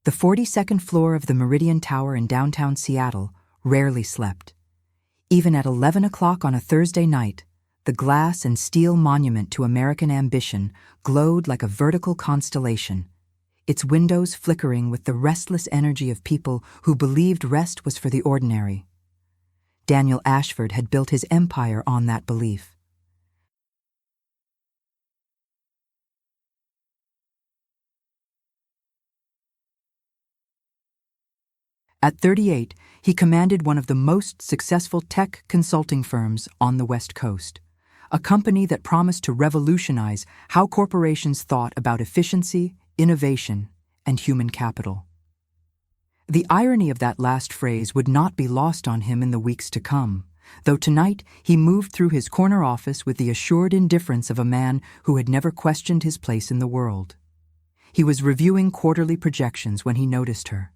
The 42nd floor of the Meridian Tower in downtown Seattle rarely slept. Even at 11 o'clock on a Thursday night, the glass and steel monument to American ambition glowed like a vertical constellation, its windows flickering with the restless energy of people who believed rest was for the ordinary. Daniel Ashford had built his empire on that belief. At 38, he commanded one of the most successful tech consulting firms on the West Coast, a company that promised to revolutionize how corporations thought about efficiency, innovation, and human capital. The irony of that last phrase would not be lost on him in the weeks to come, though tonight he moved through his corner office with the assured indifference of a man who had never questioned his place in the world. He was reviewing quarterly projections when he noticed her.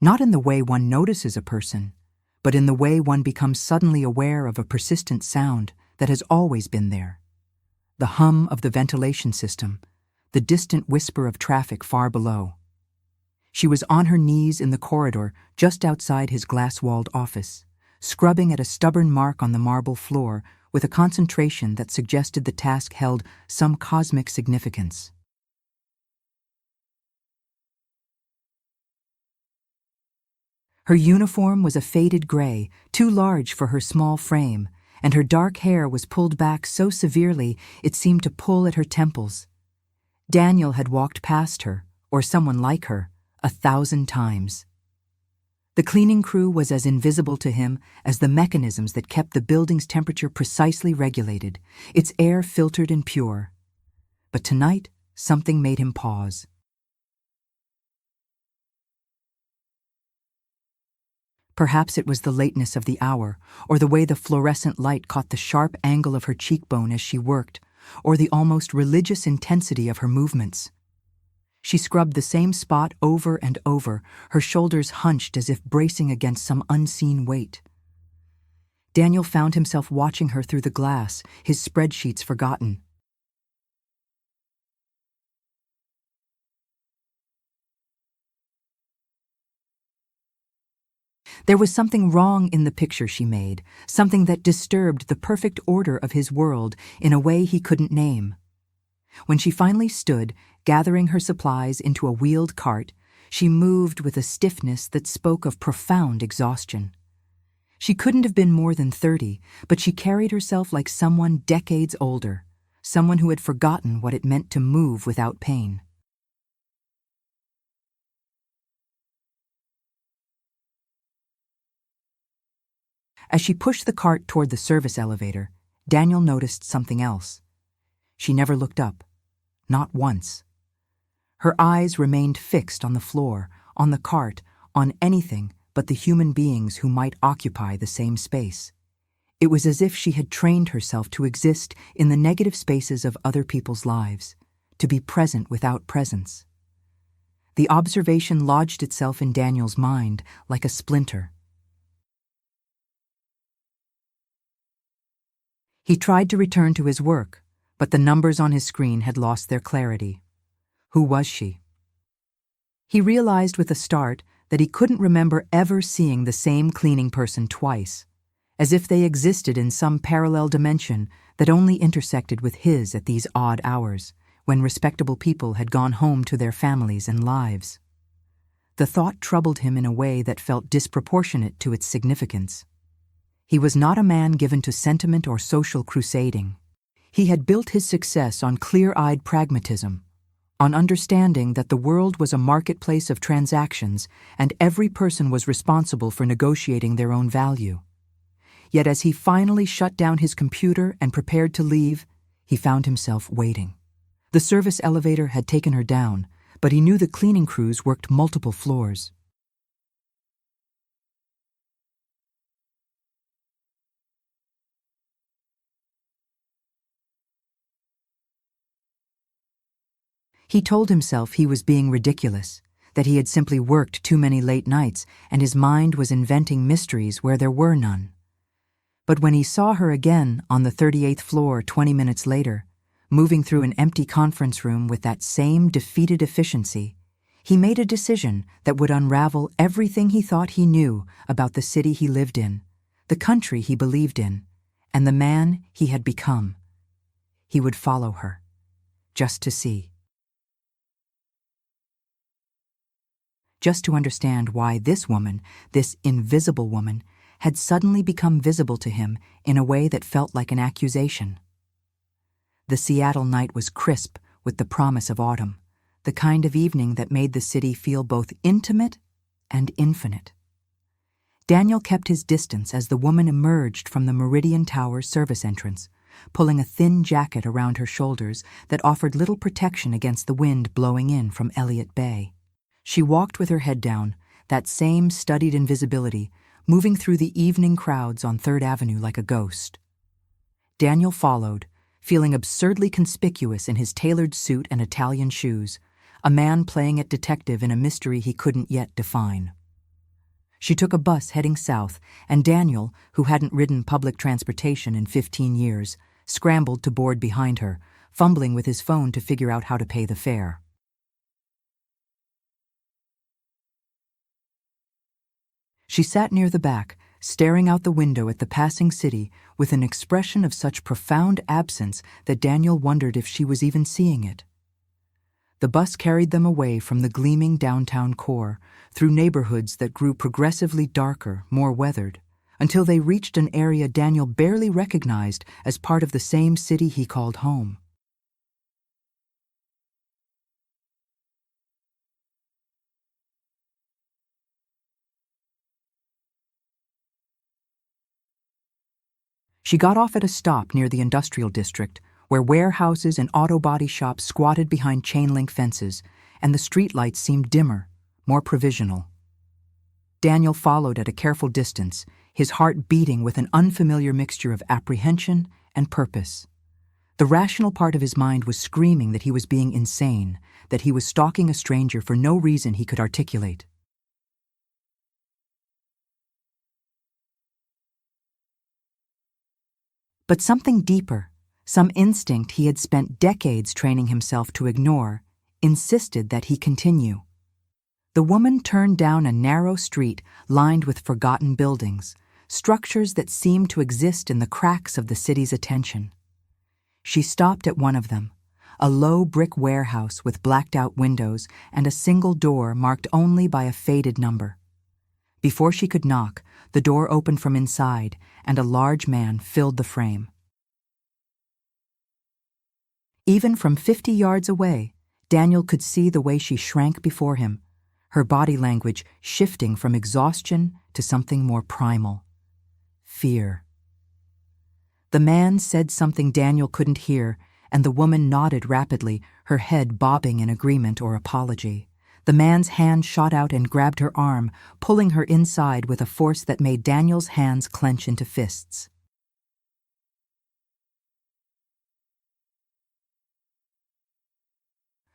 Not in the way one notices a person, but in the way one becomes suddenly aware of a persistent sound that has always been there. The hum of the ventilation system, the distant whisper of traffic far below. She was on her knees in the corridor just outside his glass-walled office, scrubbing at a stubborn mark on the marble floor with a concentration that suggested the task held some cosmic significance. Her uniform was a faded gray, too large for her small frame, and her dark hair was pulled back so severely it seemed to pull at her temples. Daniel had walked past her, or someone like her, 1,000 times. The cleaning crew was as invisible to him as the mechanisms that kept the building's temperature precisely regulated, its air filtered and pure. But tonight, something made him pause. Perhaps it was the lateness of the hour, or the way the fluorescent light caught the sharp angle of her cheekbone as she worked, or the almost religious intensity of her movements. She scrubbed the same spot over and over, her shoulders hunched as if bracing against some unseen weight. Daniel found himself watching her through the glass, his spreadsheets forgotten. There was something wrong in the picture she made, something that disturbed the perfect order of his world in a way he couldn't name. When she finally stood, gathering her supplies into a wheeled cart, she moved with a stiffness that spoke of profound exhaustion. She couldn't have been more than 30, but she carried herself like someone decades older, someone who had forgotten what it meant to move without pain. As she pushed the cart toward the service elevator, Daniel noticed something else. She never looked up, not once. Her eyes remained fixed on the floor, on the cart, on anything but the human beings who might occupy the same space. It was as if she had trained herself to exist in the negative spaces of other people's lives, to be present without presence. The observation lodged itself in Daniel's mind like a splinter. He tried to return to his work, but the numbers on his screen had lost their clarity. Who was she? He realized with a start that he couldn't remember ever seeing the same cleaning person twice, as if they existed in some parallel dimension that only intersected with his at these odd hours, when respectable people had gone home to their families and lives. The thought troubled him in a way that felt disproportionate to its significance. He was not a man given to sentiment or social crusading. He had built his success on clear-eyed pragmatism, on understanding that the world was a marketplace of transactions and every person was responsible for negotiating their own value. Yet as he finally shut down his computer and prepared to leave, he found himself waiting. The service elevator had taken her down, but he knew the cleaning crews worked multiple floors. He told himself he was being ridiculous, that he had simply worked too many late nights and his mind was inventing mysteries where there were none. But when he saw her again on the 38th floor 20 minutes later, moving through an empty conference room with that same defeated efficiency, He made a decision that would unravel everything he thought he knew about the city he lived in, the country he believed in, and the man he had become. He would follow her, just to see. Just to understand why this woman, this invisible woman, had suddenly become visible to him in a way that felt like an accusation. The Seattle night was crisp with the promise of autumn, the kind of evening that made the city feel both intimate and infinite. Daniel kept his distance as the woman emerged from the Meridian Tower's service entrance, pulling a thin jacket around her shoulders that offered little protection against the wind blowing in from Elliott Bay. She walked with her head down, that same studied invisibility, moving through the evening crowds on 3rd Avenue like a ghost. Daniel followed, feeling absurdly conspicuous in his tailored suit and Italian shoes, a man playing at detective in a mystery he couldn't yet define. She took a bus heading south, and Daniel, who hadn't ridden public transportation in 15 years, scrambled to board behind her, fumbling with his phone to figure out how to pay the fare. She sat near the back, staring out the window at the passing city with an expression of such profound absence that Daniel wondered if she was even seeing it. The bus carried them away from the gleaming downtown core, through neighborhoods that grew progressively darker, more weathered, until they reached an area Daniel barely recognized as part of the same city he called home. She got off at a stop near the industrial district, where warehouses and auto body shops squatted behind chain-link fences, and the streetlights seemed dimmer, more provisional. Daniel followed at a careful distance, his heart beating with an unfamiliar mixture of apprehension and purpose. The rational part of his mind was screaming that he was being insane, that he was stalking a stranger for no reason he could articulate. But something deeper, some instinct he had spent decades training himself to ignore, insisted that he continue. The woman turned down a narrow street lined with forgotten buildings, structures that seemed to exist in the cracks of the city's attention. She stopped at one of them, a low brick warehouse with blacked-out windows and a single door marked only by a faded number. Before she could knock, the door opened from inside, and a large man filled the frame. Even from 50 yards away, Daniel could see the way she shrank before him, her body language shifting from exhaustion to something more primal. Fear. The man said something Daniel couldn't hear, and the woman nodded rapidly, her head bobbing in agreement or apology. The man's hand shot out and grabbed her arm, pulling her inside with a force that made Daniel's hands clench into fists.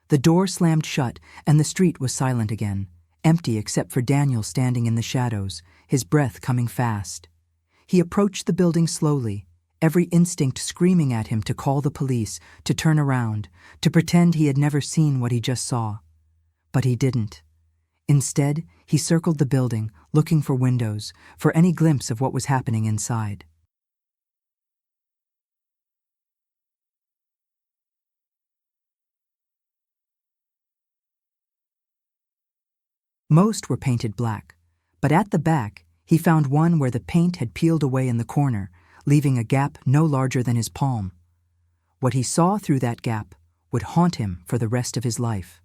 The door slammed shut, and the street was silent again, empty except for Daniel standing in the shadows, his breath coming fast. He approached the building slowly, every instinct screaming at him to call the police, to turn around, to pretend he had never seen what he just saw. But he didn't. Instead, he circled the building, looking for windows, for any glimpse of what was happening inside. Most were painted black, but at the back, he found one where the paint had peeled away in the corner, leaving a gap no larger than his palm. What he saw through that gap would haunt him for the rest of his life.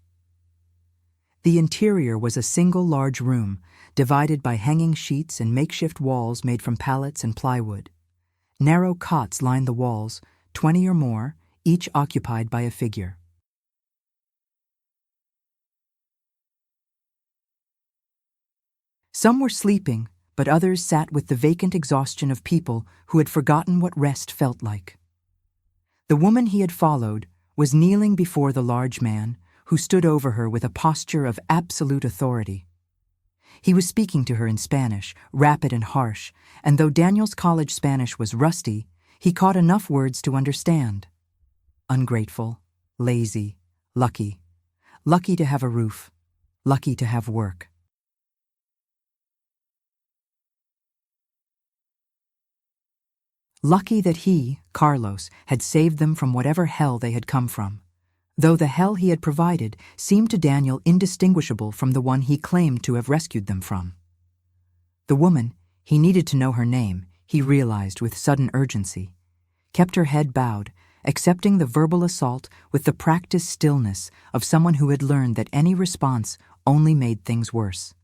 The interior was a single large room, divided by hanging sheets and makeshift walls made from pallets and plywood. Narrow cots lined the walls, 20 or more, each occupied by a figure. Some were sleeping, but others sat with the vacant exhaustion of people who had forgotten what rest felt like. The woman he had followed was kneeling before the large man, who stood over her with a posture of absolute authority. He was speaking to her in Spanish, rapid and harsh, and though Daniel's college Spanish was rusty, he caught enough words to understand. Ungrateful, lazy, lucky. Lucky to have a roof. lucky to have work. Lucky that he, Carlos, had saved them from whatever hell they had come from, though the hell he had provided seemed to Daniel indistinguishable from the one he claimed to have rescued them from. The woman, he needed to know her name, he realized with sudden urgency, kept her head bowed, accepting the verbal assault with the practiced stillness of someone who had learned that any response only made things worse.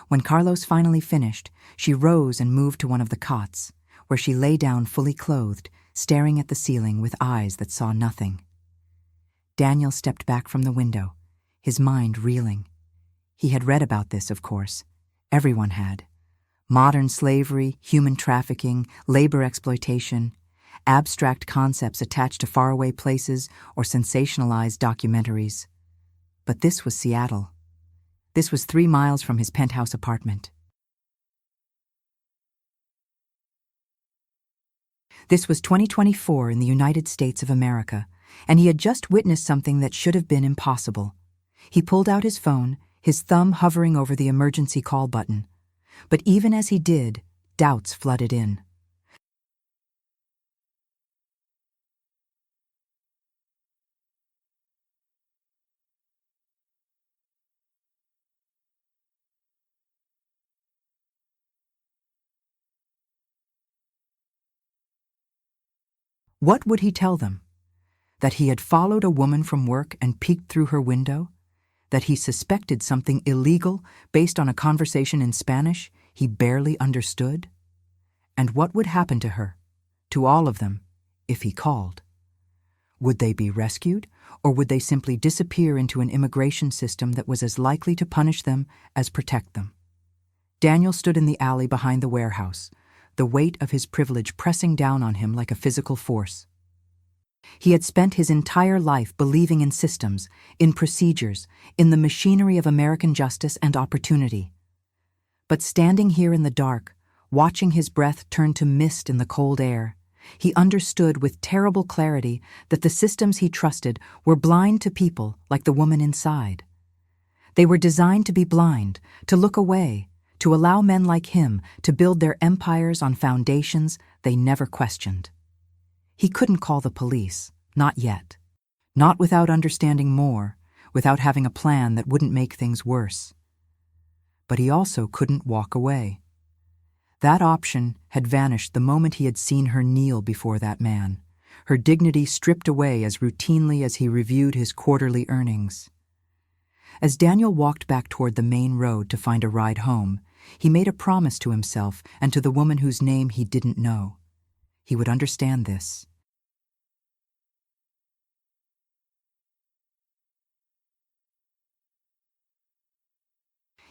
When Carlos finally finished, she rose and moved to one of the cots, where she lay down fully clothed, staring at the ceiling with eyes that saw nothing. Daniel stepped back from the window, his mind reeling. He had read about this, of course. Everyone had. Modern slavery, human trafficking, labor exploitation, abstract concepts attached to faraway places or sensationalized documentaries. But this was Seattle. This was 3 miles from his penthouse apartment. This was 2024 in the United States of America, and he had just witnessed something that should have been impossible. He pulled out his phone, his thumb hovering over the emergency call button. But even as he did, doubts flooded in. What would he tell them? That he had followed a woman from work and peeked through her window? That he suspected something illegal based on a conversation in Spanish he barely understood? And what would happen to her, to all of them, if he called? Would they be rescued, or would they simply disappear into an immigration system that was as likely to punish them as protect them? Daniel stood in the alley behind the warehouse, the weight of his privilege pressing down on him like a physical force. He had spent his entire life believing in systems, in procedures, in the machinery of American justice and opportunity. But standing here in the dark, watching his breath turn to mist in the cold air, he understood with terrible clarity that the systems he trusted were blind to people like the woman inside. They were designed to be blind, to look away, to allow men like him to build their empires on foundations they never questioned. He couldn't call the police, not yet. Not without understanding more, without having a plan that wouldn't make things worse. But he also couldn't walk away. That option had vanished the moment he had seen her kneel before that man, her dignity stripped away as routinely as he reviewed his quarterly earnings. As Daniel walked back toward the main road to find a ride home, he made a promise to himself and to the woman whose name he didn't know. He would understand this.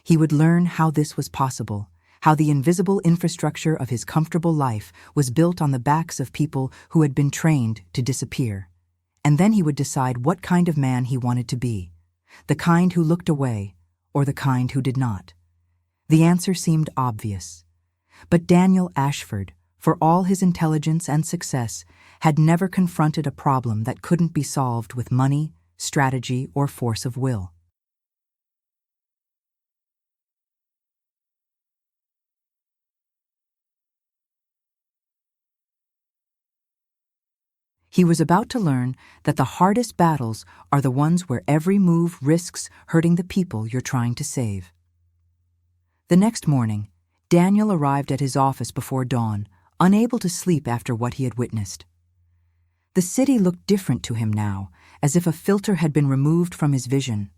He would learn how this was possible, how the invisible infrastructure of his comfortable life was built on the backs of people who had been trained to disappear. And then he would decide what kind of man he wanted to be, the kind who looked away or the kind who did not. The answer seemed obvious. But Daniel Ashford, for all his intelligence and success, had never confronted a problem that couldn't be solved with money, strategy, or force of will. He was about to learn that the hardest battles are the ones where every move risks hurting the people you're trying to save. The next morning, Daniel arrived at his office before dawn, unable to sleep after what he had witnessed. The city looked different to him now, as if a filter had been removed from his vision.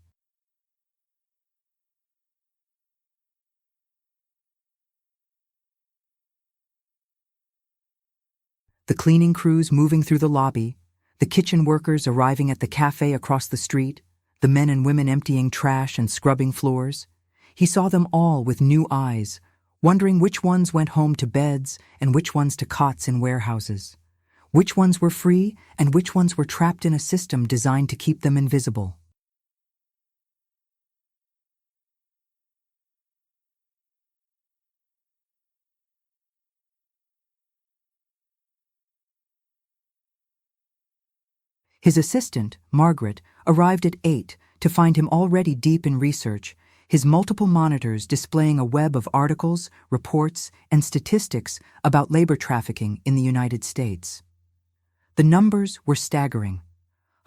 The cleaning crews moving through the lobby, the kitchen workers arriving at the cafe across the street, the men and women emptying trash and scrubbing floors. He saw them all with new eyes, wondering which ones went home to beds and which ones to cots in warehouses, which ones were free and which ones were trapped in a system designed to keep them invisible. His assistant, Margaret, arrived at 8 to find him already deep in research, his multiple monitors displaying a web of articles, reports, and statistics about labor trafficking in the United States. The numbers were staggering.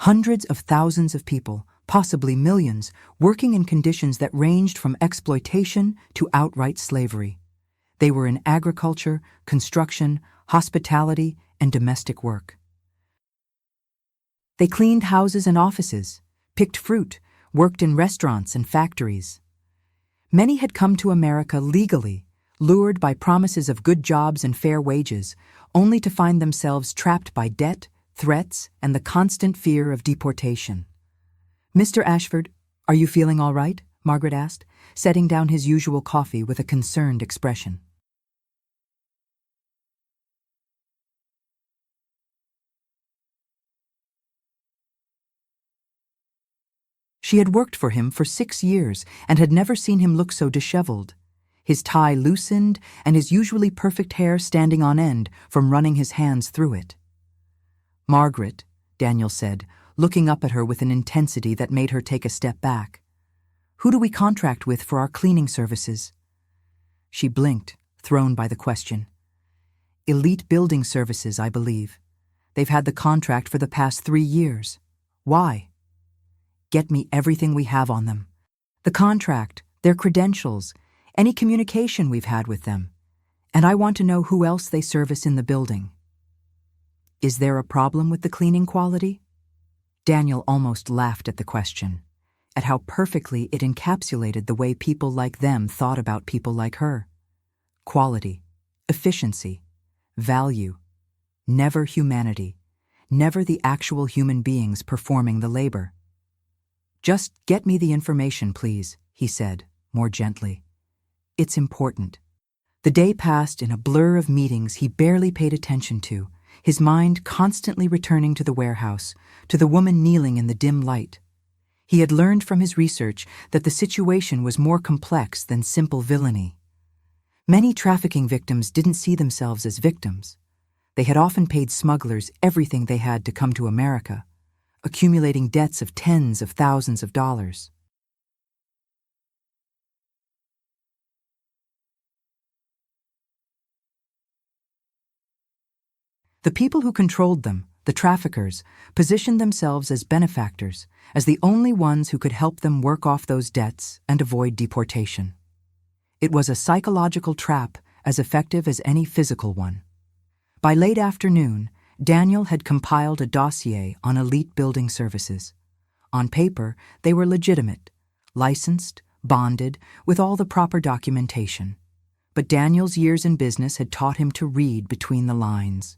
Hundreds of thousands of people, possibly millions, working in conditions that ranged from exploitation to outright slavery. They were in agriculture, construction, hospitality, and domestic work. They cleaned houses and offices, picked fruit, worked in restaurants and factories. Many had come to America legally, lured by promises of good jobs and fair wages, only to find themselves trapped by debt, threats, and the constant fear of deportation. "Mr. Ashford, are you feeling all right?" Margaret asked, setting down his usual coffee with a concerned expression. She had worked for him for 6 years and had never seen him look so disheveled, his tie loosened and his usually perfect hair standing on end from running his hands through it. "Margaret," Daniel said, looking up at her with an intensity that made her take a step back. "Who do we contract with for our cleaning services?" She blinked, thrown by the question. "Elite Building Services, I believe. They've had the contract for the past 3 years. Why?" "Get me everything we have on them. The contract, their credentials, any communication we've had with them. And I want to know who else they service in the building." "Is there a problem with the cleaning quality?" Daniel almost laughed at the question, at how perfectly it encapsulated the way people like them thought about people like her. Quality, efficiency, value, never humanity, never the actual human beings performing the labor. "Just get me the information, please," he said, more gently. "It's important." The day passed in a blur of meetings he barely paid attention to, his mind constantly returning to the warehouse, to the woman kneeling in the dim light. He had learned from his research that the situation was more complex than simple villainy. Many trafficking victims didn't see themselves as victims. They had often paid smugglers everything they had to come to America, accumulating debts of tens of thousands of dollars. The people who controlled them, the traffickers, positioned themselves as benefactors, as the only ones who could help them work off those debts and avoid deportation. It was a psychological trap as effective as any physical one. By late afternoon, Daniel had compiled a dossier on Elite Building Services. On paper, they were legitimate, licensed, bonded, with all the proper documentation. But Daniel's years in business had taught him to read between the lines.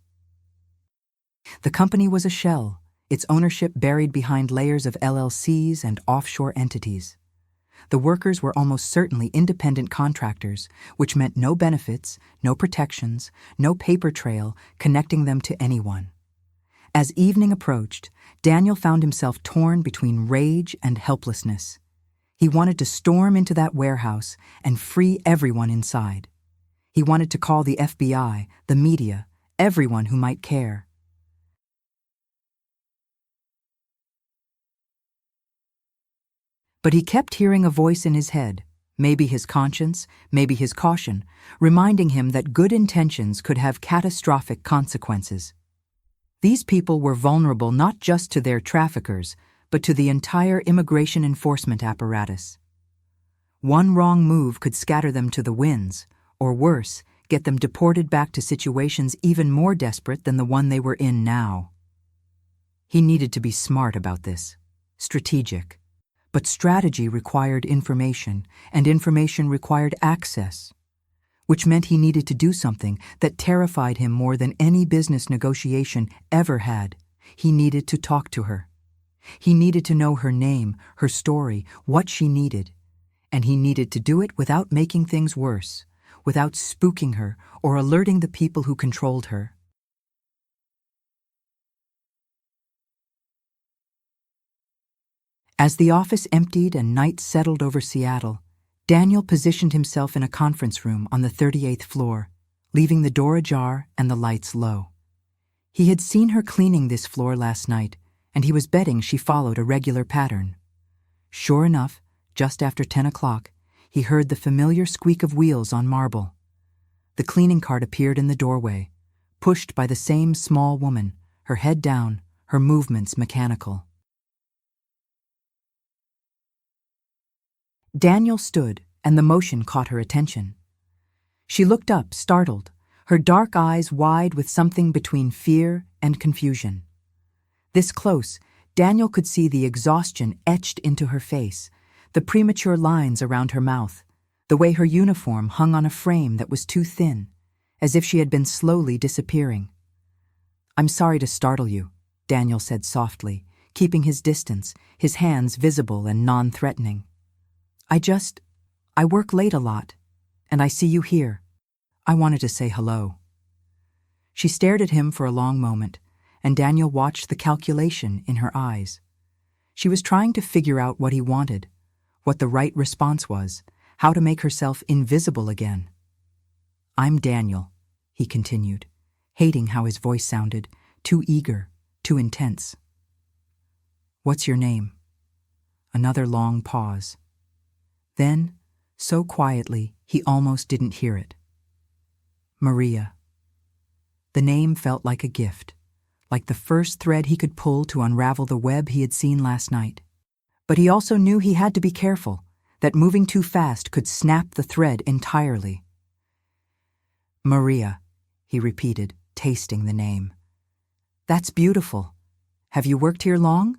The company was a shell, its ownership buried behind layers of LLCs and offshore entities. The workers were almost certainly independent contractors, which meant no benefits, no protections, no paper trail connecting them to anyone. As evening approached, Daniel found himself torn between rage and helplessness. He wanted to storm into that warehouse and free everyone inside. He wanted to call the FBI, the media, everyone who might care. But he kept hearing a voice in his head, maybe his conscience, maybe his caution, reminding him that good intentions could have catastrophic consequences. These people were vulnerable not just to their traffickers, but to the entire immigration enforcement apparatus. One wrong move could scatter them to the winds, or worse, get them deported back to situations even more desperate than the one they were in now. He needed to be smart about this, strategic. But strategy required information, and information required access, which meant he needed to do something that terrified him more than any business negotiation ever had. He needed to talk to her. He needed to know her name, her story, what she needed. And he needed to do it without making things worse, without spooking her or alerting the people who controlled her. As the office emptied and night settled over Seattle, Daniel positioned himself in a conference room on the 38th floor, leaving the door ajar and the lights low. He had seen her cleaning this floor last night, and he was betting she followed a regular pattern. Sure enough, just after 10 o'clock, he heard the familiar squeak of wheels on marble. The cleaning cart appeared in the doorway, pushed by the same small woman, her head down, her movements mechanical. Daniel stood, and the motion caught her attention. She looked up, startled, her dark eyes wide with something between fear and confusion. This close, Daniel could see the exhaustion etched into her face, the premature lines around her mouth, the way her uniform hung on a frame that was too thin, as if she had been slowly disappearing. "I'm sorry to startle you," Daniel said softly, keeping his distance, his hands visible and non-threatening. I work late a lot, and I see you here. I wanted to say hello." She stared at him for a long moment, and Daniel watched the calculation in her eyes. She was trying to figure out what he wanted, what the right response was, how to make herself invisible again. "I'm Daniel," he continued, hating how his voice sounded, too eager, too intense. "What's your name?" Another long pause. Then, so quietly, he almost didn't hear it. "Maria." The name felt like a gift, like the first thread he could pull to unravel the web he had seen last night. But he also knew he had to be careful, that moving too fast could snap the thread entirely. "Maria," he repeated, tasting the name. "That's beautiful. Have you worked here long?"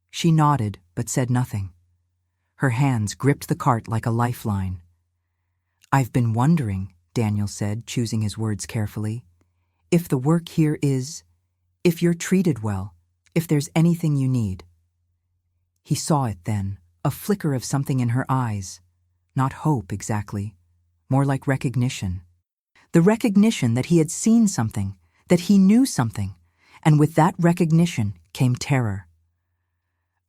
She nodded, but said nothing. Her hands gripped the cart like a lifeline. "I've been wondering," Daniel said, choosing his words carefully, "if the work here is, if you're treated well, if there's anything you need." He saw it then, a flicker of something in her eyes. Not hope, exactly. More like recognition. The recognition that he had seen something, that he knew something, and with that recognition came terror.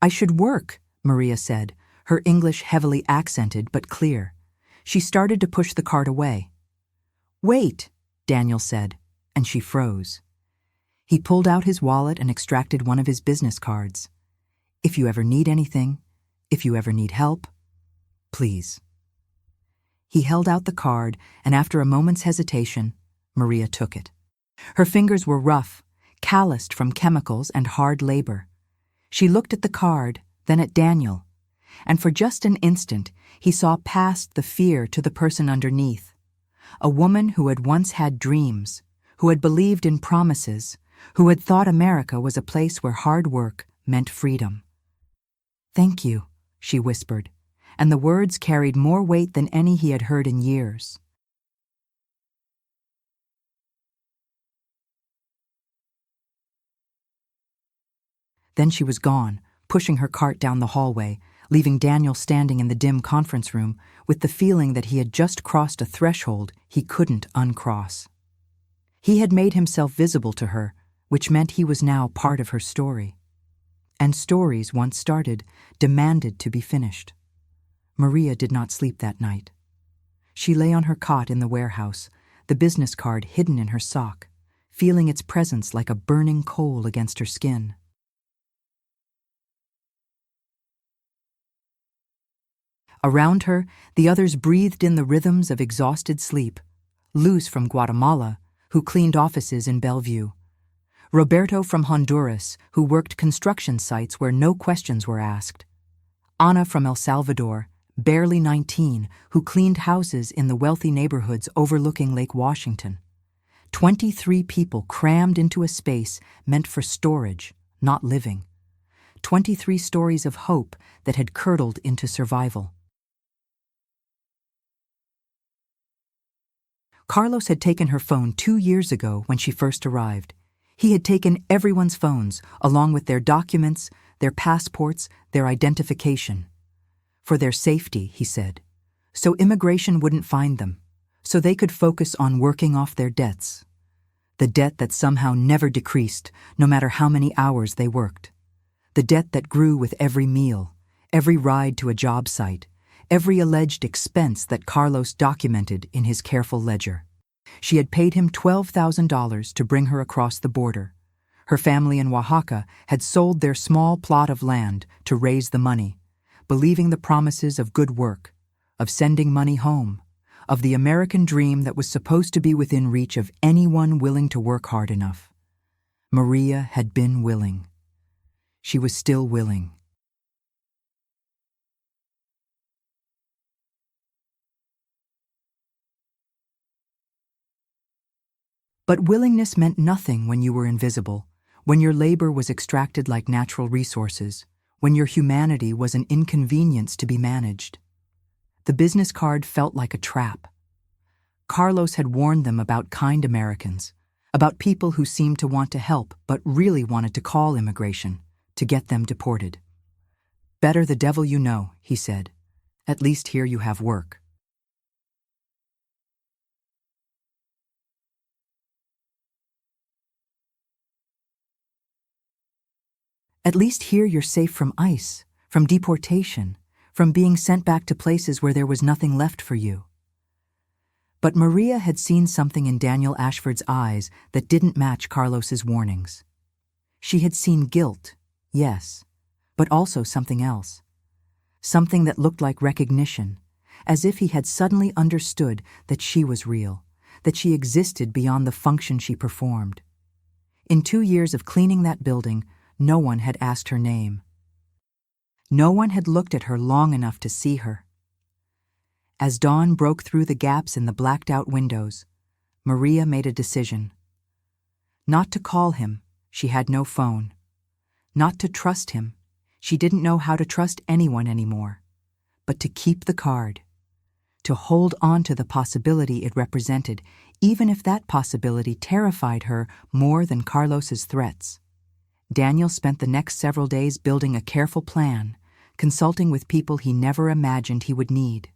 "I should work," Maria said, her English heavily accented but clear. She started to push the cart away. "Wait," Daniel said, and she froze. He pulled out his wallet and extracted one of his business cards. "If you ever need anything, if you ever need help, please." He held out the card, and after a moment's hesitation, Maria took it. Her fingers were rough, calloused from chemicals and hard labor. She looked at the card, then at Daniel, and for just an instant he saw past the fear to the person underneath. A woman who had once had dreams, who had believed in promises, who had thought America was a place where hard work meant freedom. "Thank you," she whispered, and the words carried more weight than any he had heard in years. Then she was gone, pushing her cart down the hallway, leaving Daniel standing in the dim conference room with the feeling that he had just crossed a threshold he couldn't uncross. He had made himself visible to her, which meant he was now part of her story. And stories, once started, demanded to be finished. Maria did not sleep that night. She lay on her cot in the warehouse, the business card hidden in her sock, feeling its presence like a burning coal against her skin. Around her, the others breathed in the rhythms of exhausted sleep. Luz from Guatemala, who cleaned offices in Bellevue. Roberto from Honduras, who worked construction sites where no questions were asked. Ana from El Salvador, barely 19, who cleaned houses in the wealthy neighborhoods overlooking Lake Washington. 23 people crammed into a space meant for storage, not living. 23 stories of hope that had curdled into survival. Carlos had taken her phone 2 years ago when she first arrived. He had taken everyone's phones, along with their documents, their passports, their identification. For their safety, he said. So immigration wouldn't find them. So they could focus on working off their debts. The debt that somehow never decreased, no matter how many hours they worked. The debt that grew with every meal, every ride to a job site, every alleged expense that Carlos documented in his careful ledger. She had paid him $12,000 to bring her across the border. Her family in Oaxaca had sold their small plot of land to raise the money, believing the promises of good work, of sending money home, of the American dream that was supposed to be within reach of anyone willing to work hard enough. Maria had been willing. She was still willing. But willingness meant nothing when you were invisible, when your labor was extracted like natural resources, when your humanity was an inconvenience to be managed. The business card felt like a trap. Carlos had warned them about kind Americans, about people who seemed to want to help but really wanted to call immigration, to get them deported. "Better the devil you know," he said. "At least here you have work." At least here you're safe from ICE, from deportation, from being sent back to places where there was nothing left for you. But Maria had seen something in Daniel Ashford's eyes that didn't match Carlos's warnings. She had seen guilt, yes, but also something else. Something that looked like recognition, as if he had suddenly understood that she was real, that she existed beyond the function she performed. In 2 years of cleaning that building, no one had asked her name. No one had looked at her long enough to see her. As dawn broke through the gaps in the blacked-out windows, Maria made a decision. Not to call him, she had no phone. Not to trust him, she didn't know how to trust anyone anymore. But to keep the card. To hold on to the possibility it represented, even if that possibility terrified her more than Carlos's threats. Daniel spent the next several days building a careful plan, consulting with people he never imagined he would need.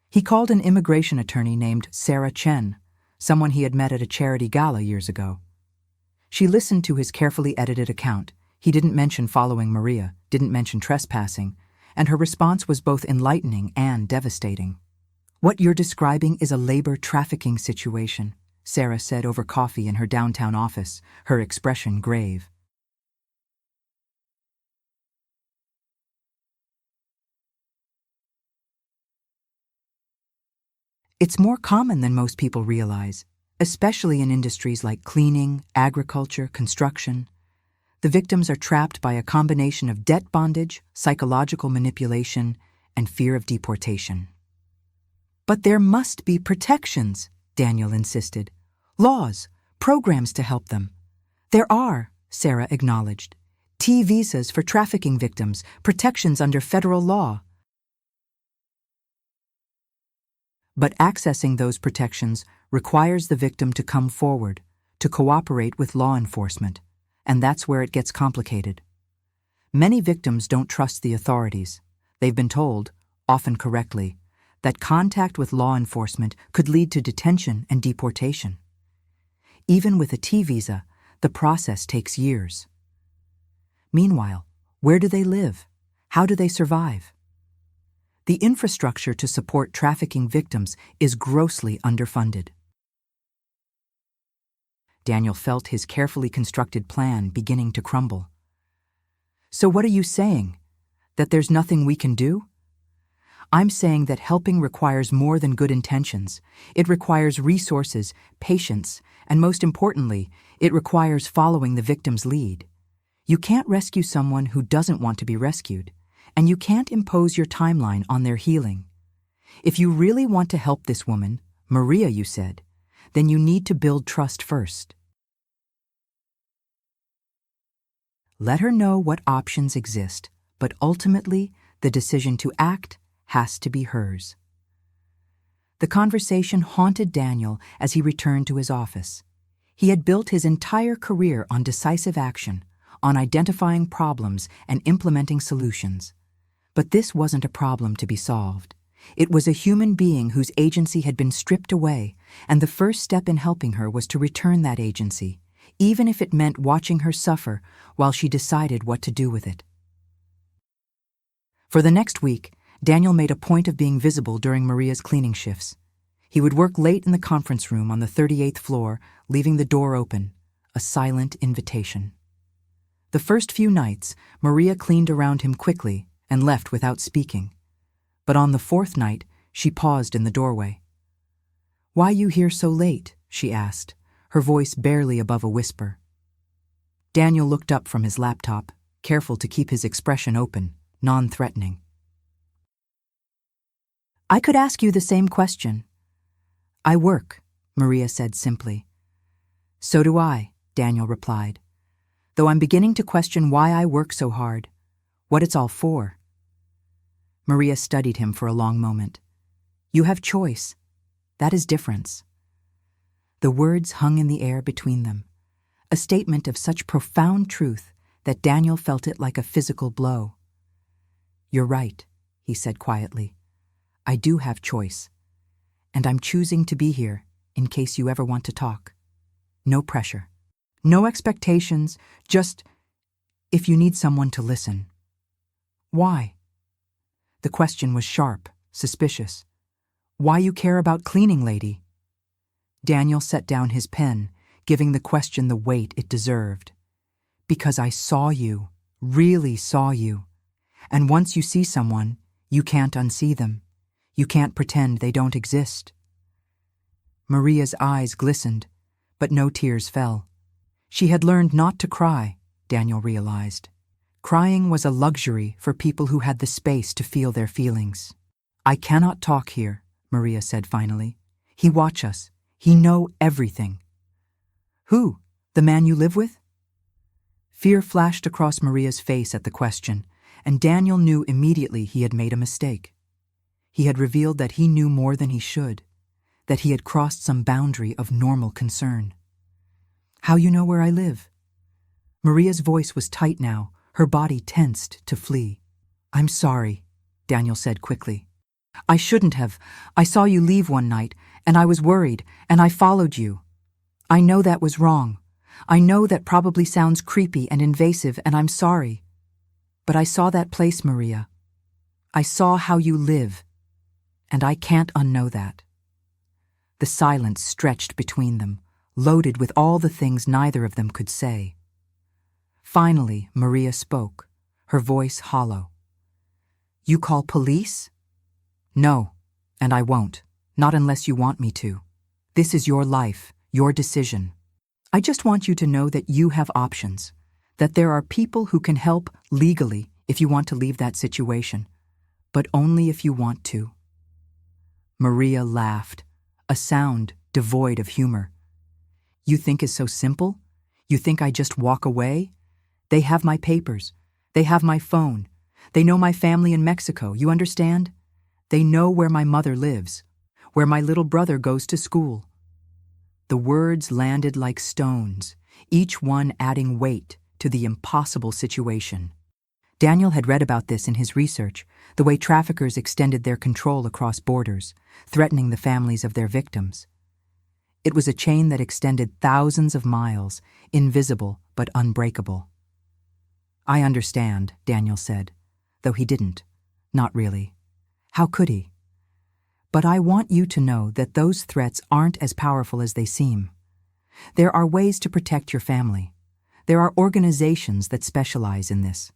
He called an immigration attorney named Sarah Chen, someone he had met at a charity gala years ago. She listened to his carefully edited account. He didn't mention following Maria, didn't mention trespassing, and her response was both enlightening and devastating. "What you're describing is a labor trafficking situation," Sarah said over coffee in her downtown office, her expression grave. "It's more common than most people realize, especially in industries like cleaning, agriculture, construction. The victims are trapped by a combination of debt bondage, psychological manipulation, and fear of deportation." "But there must be protections," Daniel insisted. "Laws, programs to help them." "There are," Sarah acknowledged. "T visas for trafficking victims, protections under federal law." But accessing those protections requires the victim to come forward, to cooperate with law enforcement, and that's where it gets complicated. Many victims don't trust the authorities. They've been told, often correctly, that contact with law enforcement could lead to detention and deportation. Even with a T visa, the process takes years. Meanwhile, where do they live? How do they survive? The infrastructure to support trafficking victims is grossly underfunded. Daniel felt his carefully constructed plan beginning to crumble. "So what are you saying? That there's nothing we can do?" "I'm saying that helping requires more than good intentions. It requires resources, patience, and most importantly, it requires following the victim's lead. You can't rescue someone who doesn't want to be rescued, and you can't impose your timeline on their healing. If you really want to help this woman, Maria, you said, then you need to build trust first. Let her know what options exist, but ultimately, the decision to act has to be hers." The conversation haunted Daniel as he returned to his office. He had built his entire career on decisive action, on identifying problems and implementing solutions. But this wasn't a problem to be solved. It was a human being whose agency had been stripped away, and the first step in helping her was to return that agency, even if it meant watching her suffer while she decided what to do with it. For the next week, Daniel made a point of being visible during Maria's cleaning shifts. He would work late in the conference room on the 38th floor, leaving the door open, a silent invitation. The first few nights, Maria cleaned around him quickly and left without speaking. But on the fourth night, she paused in the doorway. "Why you here so late?" she asked, her voice barely above a whisper. Daniel looked up from his laptop, careful to keep his expression open, non-threatening. "I could ask you the same question." "I work," Maria said simply. "So do I," Daniel replied, "though I'm beginning to question why I work so hard, what it's all for." Maria studied him for a long moment. "You have choice. That is difference." The words hung in the air between them, a statement of such profound truth that Daniel felt it like a physical blow. "You're right," he said quietly. "I do have choice, and I'm choosing to be here in case you ever want to talk. No pressure. No expectations, just if you need someone to listen." "Why?" The question was sharp, suspicious. "Why you care about cleaning, lady?" Daniel set down his pen, giving the question the weight it deserved. "Because I saw you, really saw you. And once you see someone, you can't unsee them. You can't pretend they don't exist." Maria's eyes glistened, but no tears fell. She had learned not to cry, Daniel realized. Crying was a luxury for people who had the space to feel their feelings. "I cannot talk here," Maria said finally. "He watch us. He know everything." "Who? The man you live with?" Fear flashed across Maria's face at the question, and Daniel knew immediately he had made a mistake. He had revealed that he knew more than he should, that he had crossed some boundary of normal concern. "How you know where I live?" Maria's voice was tight now, her body tensed to flee. "I'm sorry," Daniel said quickly. "I shouldn't have. I saw you leave one night, and I was worried, and I followed you. I know that was wrong. I know that probably sounds creepy and invasive, and I'm sorry. But I saw that place, Maria. I saw how you live, and I can't unknow that." The silence stretched between them, loaded with all the things neither of them could say. Finally, Maria spoke, her voice hollow. "You call police?" "No, and I won't, not unless you want me to. This is your life, your decision. I just want you to know that you have options, that there are people who can help legally if you want to leave that situation, but only if you want to." Maria laughed, a sound devoid of humor. "You think it's so simple? You think I just walk away? They have my papers. They have my phone. They know my family in Mexico, you understand? They know where my mother lives, where my little brother goes to school." The words landed like stones, each one adding weight to the impossible situation. Daniel had read about this in his research, the way traffickers extended their control across borders, threatening the families of their victims. It was a chain that extended thousands of miles, invisible but unbreakable. "I understand," Daniel said, though he didn't. Not really. How could he? "But I want you to know that those threats aren't as powerful as they seem. There are ways to protect your family. There are organizations that specialize in this.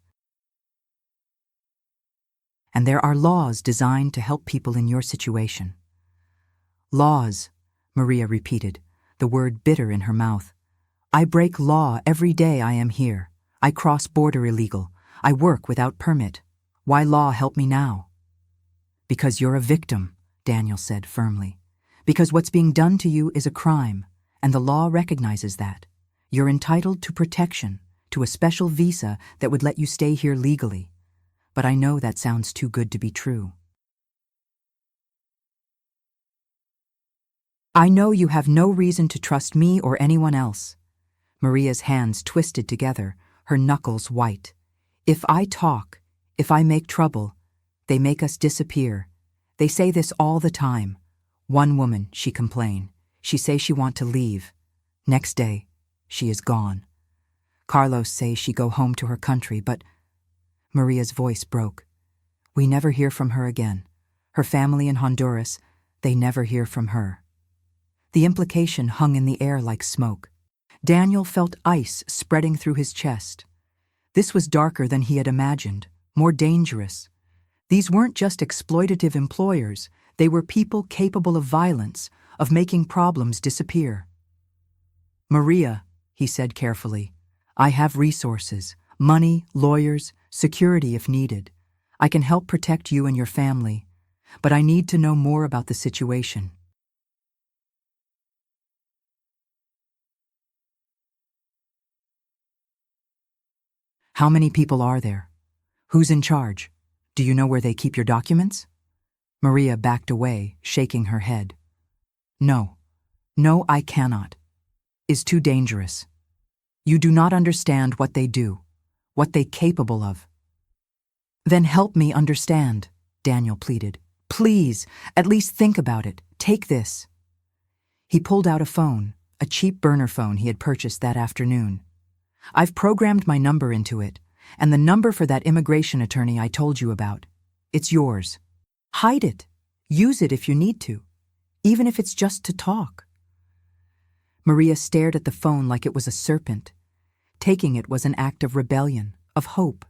And there are laws designed to help people in your situation." "Laws," Maria repeated, the word bitter in her mouth. "I break law every day I am here. I cross border illegal. I work without permit. Why law help me now?" "Because you're a victim," Daniel said firmly. "Because what's being done to you is a crime, and the law recognizes that. You're entitled to protection, to a special visa that would let you stay here legally. But I know that sounds too good to be true. I know you have no reason to trust me or anyone else." Maria's hands twisted together, her knuckles white. "If I talk, if I make trouble, they make us disappear. They say this all the time. One woman, she complain. She say she want to leave. Next day, she is gone. Carlos say she go home to her country, but..." Maria's voice broke. "We never hear from her again. Her family in Honduras, they never hear from her." The implication hung in the air like smoke. Daniel felt ice spreading through his chest. This was darker than he had imagined, more dangerous. These weren't just exploitative employers, they were people capable of violence, of making problems disappear. "Maria," he said carefully, "I have resources, money, lawyers, security if needed. I can help protect you and your family, but I need to know more about the situation." "How many people are there? Who's in charge? Do you know where they keep your documents?" Maria backed away, shaking her head. "No. No, I cannot. It's too dangerous. You do not understand what they do, what they're capable of." "Then help me understand," Daniel pleaded. "Please, at least think about it. Take this." He pulled out a phone, a cheap burner phone he had purchased that afternoon. "I've programmed my number into it, and the number for that immigration attorney I told you about. It's yours. Hide it. Use it if you need to, even if it's just to talk." Maria stared at the phone like it was a serpent. Taking it was an act of rebellion, of hope,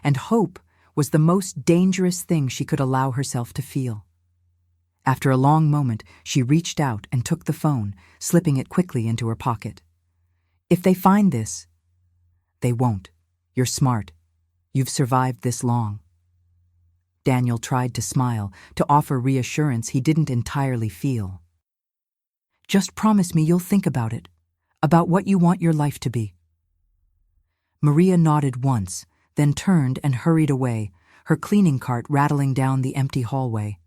and hope was the most dangerous thing she could allow herself to feel. After a long moment, she reached out and took the phone, slipping it quickly into her pocket. "If they find this—" "They won't. You're smart. You've survived this long." Daniel tried to smile, to offer reassurance he didn't entirely feel. "Just promise me you'll think about it, about what you want your life to be." Maria nodded once, then turned and hurried away, her cleaning cart rattling down the empty hallway.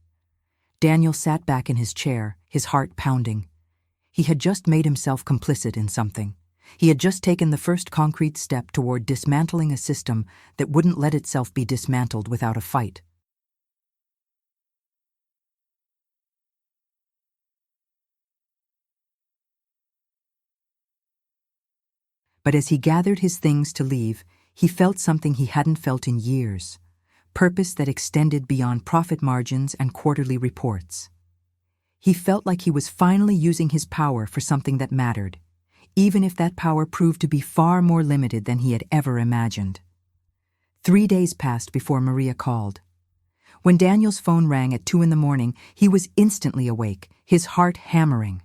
Daniel sat back in his chair, his heart pounding. He had just made himself complicit in something. He had just taken the first concrete step toward dismantling a system that wouldn't let itself be dismantled without a fight. But as he gathered his things to leave, he felt something he hadn't felt in years, purpose that extended beyond profit margins and quarterly reports. He felt like he was finally using his power for something that mattered, even if that power proved to be far more limited than he had ever imagined. 3 days passed before Maria called. When Daniel's phone rang at 2 a.m, he was instantly awake, his heart hammering.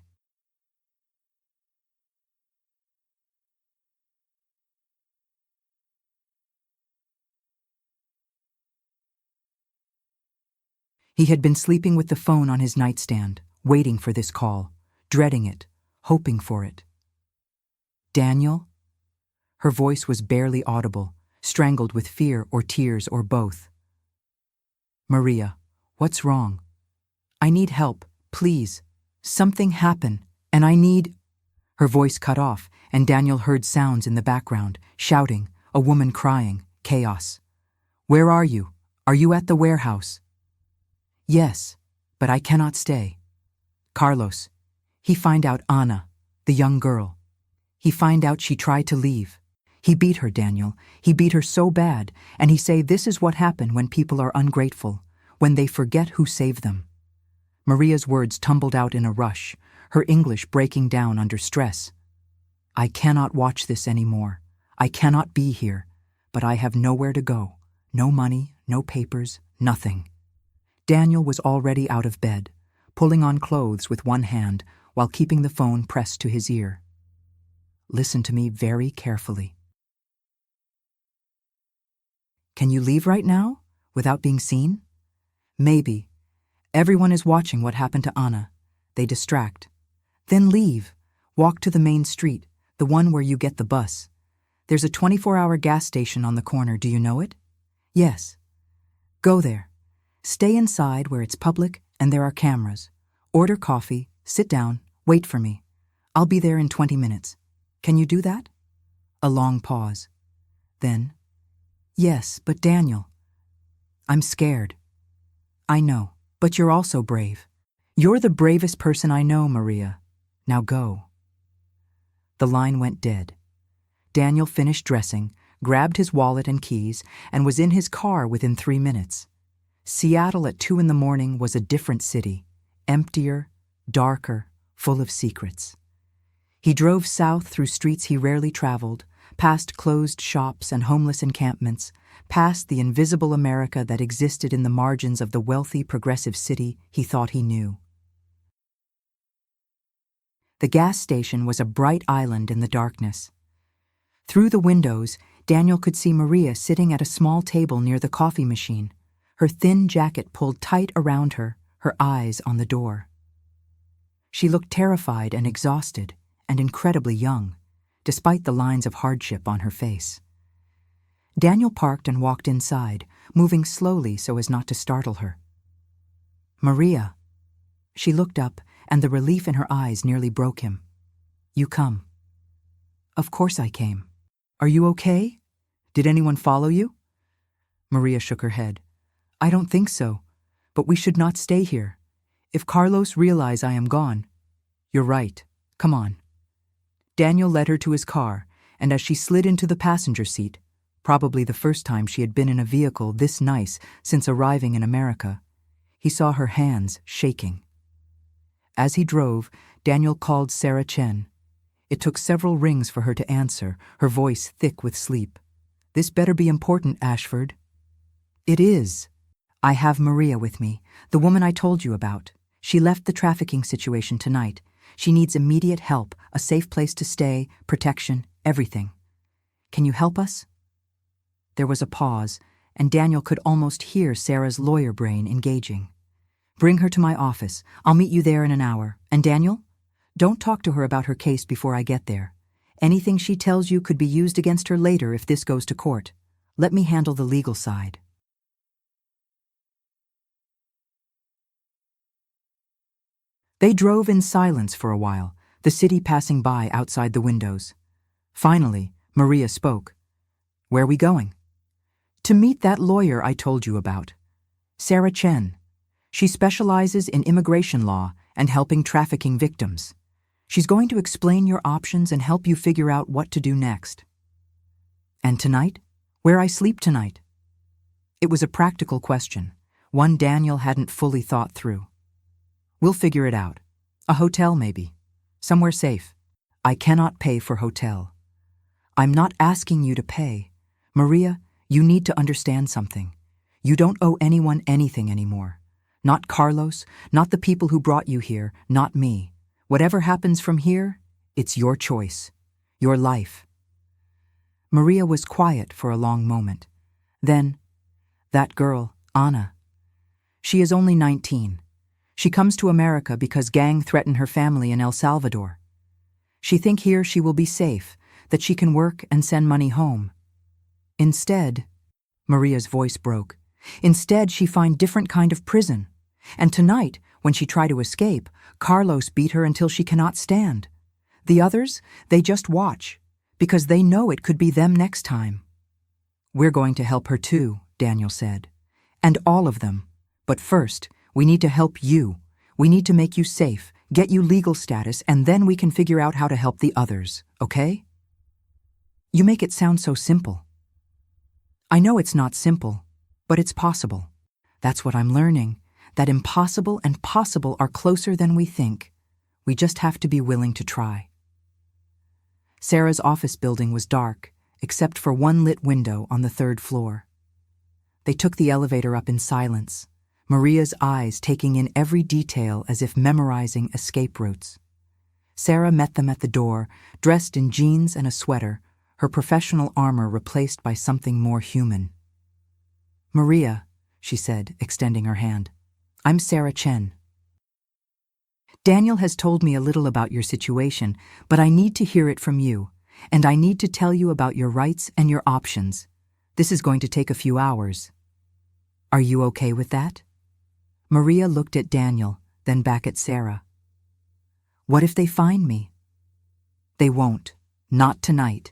He had been sleeping with the phone on his nightstand, waiting for this call, dreading it, hoping for it. "Daniel?" Her voice was barely audible, strangled with fear or tears or both. "Maria, what's wrong? I need help, please. Something happened, and I need—" Her voice cut off, and Daniel heard sounds in the background, shouting, a woman crying, chaos. "Where are you? Are you at the warehouse?" "Yes, but I cannot stay. Carlos, he find out Anna, the young girl. He find out she tried to leave. He beat her, Daniel. He beat her so bad, and he say this is what happen when people are ungrateful, when they forget who saved them." Maria's words tumbled out in a rush, her English breaking down under stress. "I cannot watch this anymore. I cannot be here, but I have nowhere to go. No money, no papers, nothing." Daniel was already out of bed, pulling on clothes with one hand while keeping the phone pressed to his ear. "Listen to me very carefully. Can you leave right now, without being seen? Maybe. Everyone is watching what happened to Anna. They distract. Then leave. Walk to the main street, the one where you get the bus. There's a 24-hour gas station on the corner, do you know it? Yes. Go there. Stay inside where it's public and there are cameras. Order coffee, sit down, wait for me. I'll be there in 20 minutes. Can you do that?" A long pause. Then, "Yes, but Daniel, I'm scared." "I know, but you're also brave. You're the bravest person I know, Maria. Now go." The line went dead. Daniel finished dressing, grabbed his wallet and keys, and was in his car within 3 minutes. Seattle at 2 a.m. was a different city, emptier, darker, full of secrets. He drove south through streets he rarely traveled, past closed shops and homeless encampments, past the invisible America that existed in the margins of the wealthy, progressive city he thought he knew. The gas station was a bright island in the darkness. Through the windows, Daniel could see Maria sitting at a small table near the coffee machine, her thin jacket pulled tight around her, her eyes on the door. She looked terrified and exhausted, and incredibly young, despite the lines of hardship on her face. Daniel parked and walked inside, moving slowly so as not to startle her. "Maria." She looked up, and the relief in her eyes nearly broke him. "You come." "Of course I came. Are you okay? Did anyone follow you?" Maria shook her head. "I don't think so, but we should not stay here. If Carlos realizes I am gone—" "You're right. Come on." Daniel led her to his car, and as she slid into the passenger seat, probably the first time she had been in a vehicle this nice since arriving in America, he saw her hands shaking. As he drove, Daniel called Sarah Chen. It took several rings for her to answer, her voice thick with sleep. "This better be important, Ashford." "It is. I have Maria with me, the woman I told you about. She left the trafficking situation tonight. She needs immediate help, a safe place to stay, protection, everything. Can you help us?" There was a pause, and Daniel could almost hear Sarah's lawyer brain engaging. "Bring her to my office. I'll meet you there in an hour. And Daniel, don't talk to her about her case before I get there. Anything she tells you could be used against her later if this goes to court. Let me handle the legal side." They drove in silence for a while, the city passing by outside the windows. Finally, Maria spoke. "Where are we going?" "To meet that lawyer I told you about. Sarah Chen. She specializes in immigration law and helping trafficking victims. She's going to explain your options and help you figure out what to do next." "And tonight? Where I sleep tonight?" It was a practical question, one Daniel hadn't fully thought through. "We'll figure it out. A hotel, maybe. Somewhere safe. I cannot pay for hotel." "I'm not asking you to pay. Maria, you need to understand something. You don't owe anyone anything anymore. Not Carlos, not the people who brought you here, not me. Whatever happens from here, it's your choice. Your life." Maria was quiet for a long moment. Then, "That girl, Anna. She is only 19. She comes to America because gang threaten her family in El Salvador. She think here she will be safe, that she can work and send money home. Instead," Maria's voice broke, "instead she find different kind of prison. And tonight, when she try to escape, Carlos beat her until she cannot stand. The others, they just watch, because they know it could be them next time." "We're going to help her too," Daniel said. "And all of them. But first, we need to help you. We need to make you safe, get you legal status, and then we can figure out how to help the others, okay?" "You make it sound so simple." "I know it's not simple, but it's possible. That's what I'm learning, that impossible and possible are closer than we think. We just have to be willing to try." Sarah's office building was dark, except for one lit window on the 3rd floor. They took the elevator up in silence, Maria's eyes taking in every detail as if memorizing escape routes. Sarah met them at the door, dressed in jeans and a sweater, her professional armor replaced by something more human. "Maria," she said, extending her hand. "I'm Sarah Chen. Daniel has told me a little about your situation, but I need to hear it from you, and I need to tell you about your rights and your options. This is going to take a few hours. Are you okay with that?" Maria looked at Daniel, then back at Sarah. "What if they find me?" "They won't. Not tonight.